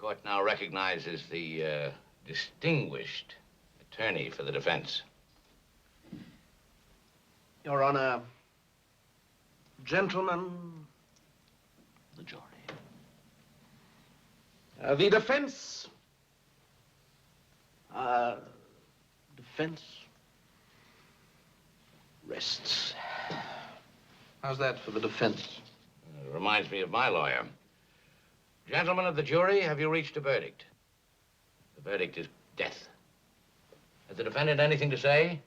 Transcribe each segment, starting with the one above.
court now recognizes the distinguished attorney for the defense. Your Honor, gentlemen, The jury. The defense. Defense rests. How's that for the defense? It reminds me of my lawyer. Gentlemen of the jury, have you reached a verdict? The verdict is death. Has the defendant anything to say?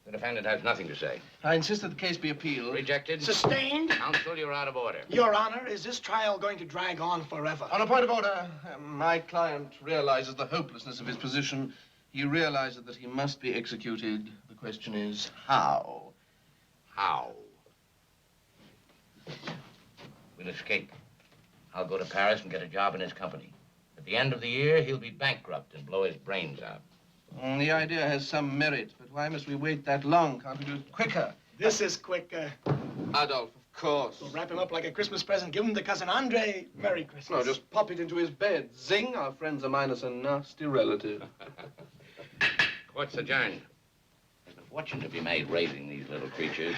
The defendant has nothing to say. I insist that the case be appealed. Rejected. Sustained? Counsel, you're out of order. Your Honor, is this trial going to drag on forever? On a point of order, my client realizes the hopelessness of his position. He realizes that he must be executed. The question is, how? How? We'll escape. I'll go to Paris and get a job in his company. At the end of the year, he'll be bankrupt and blow his brains out. The idea has some merit, but why must we wait that long? Can't we do it quicker? This is quicker. Adolf, of course. We'll wrap him up like a Christmas present, give him to Cousin Andre. Merry Christmas. No, just pop it into his bed. Zing, our friends are minus a nasty relative. Court's adjourned. There's a fortune to be made raising these little creatures.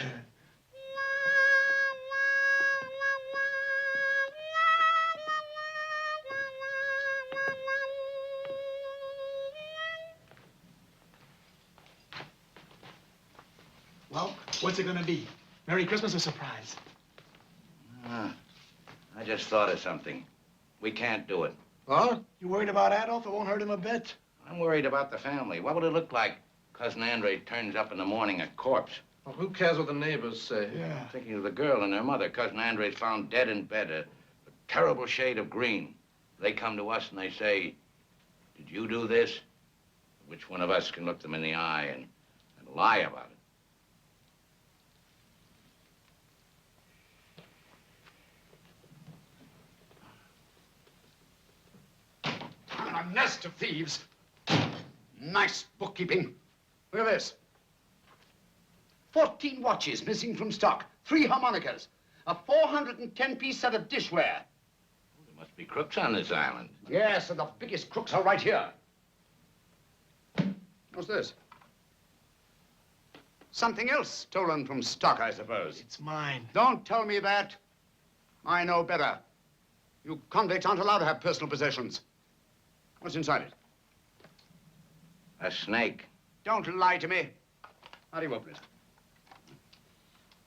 Well, what's it gonna be? Merry Christmas or surprise? I just thought of something. We can't do it. What? You worried about Adolf? It won't hurt him a bit. I'm worried about the family. What would it look like? Cousin Andre turns up in the morning a corpse. Well, who cares what the neighbors say? Yeah. I'm thinking of the girl and her mother. Cousin Andre's found dead in bed, a terrible shade of green. They come to us and they say, did you do this? Which one of us can look them in the eye and lie about it? A nest of thieves. Nice bookkeeping. Look at this. 14 watches missing from stock, 3 harmonicas, a 410-piece set of dishware. There must be crooks on this island. Yes, and the biggest crooks are right here. What's this? Something else stolen from stock, I suppose. It's mine. Don't tell me that. I know better. You convicts aren't allowed to have personal possessions. What's inside it? A snake. Don't lie to me. How do you open it?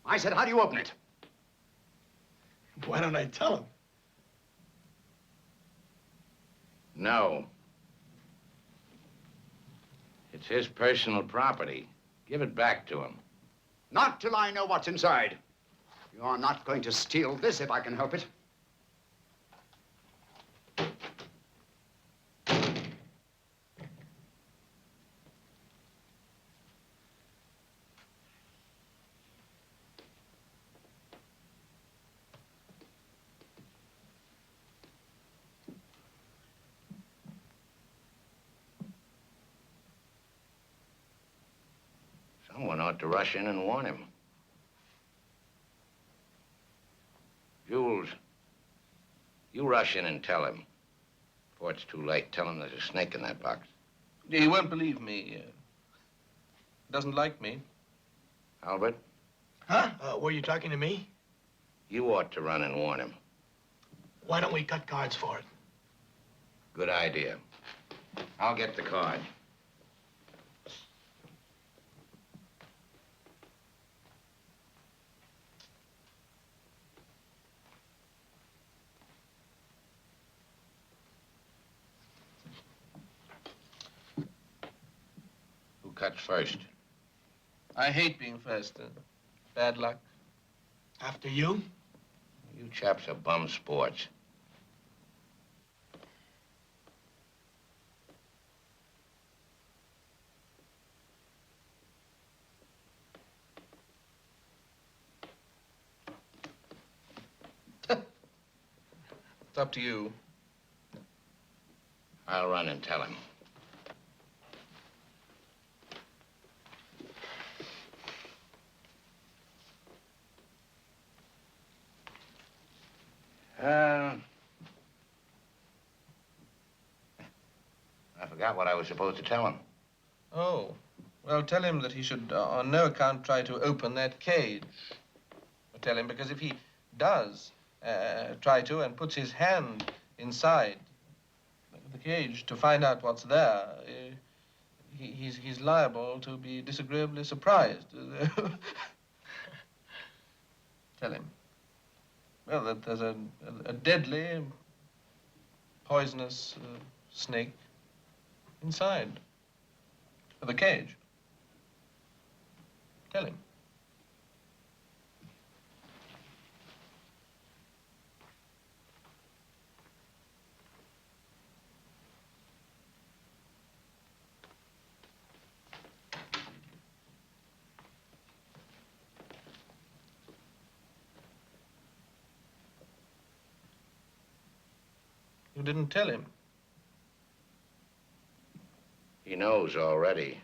I said, how do you open it? Why don't I tell him? No. It's his personal property. Give it back to him. Not till I know what's inside. You're not going to steal this if I can help it. Someone ought to rush in and warn him. Jules, you rush in and tell him. Before it's too late, tell him there's a snake in that box. He won't believe me. Doesn't like me. Albert, Huh? Were you talking to me? you ought to run and warn him. Why don't we cut cards for it? Good idea. I'll get the card. Who cuts first? I hate being first. Bad luck. After you? You chaps are bum sports. It's up to you. I'll run and tell him. forgot what I was supposed to tell him. Oh, well, tell him that he should on no account try to open that cage. Tell him, because if he does try to and puts his hand inside the cage to find out what's there, he's liable to be disagreeably surprised. Tell him. Well, that there's a deadly, poisonous snake inside the cage. Tell him. You didn't tell him. He knows already.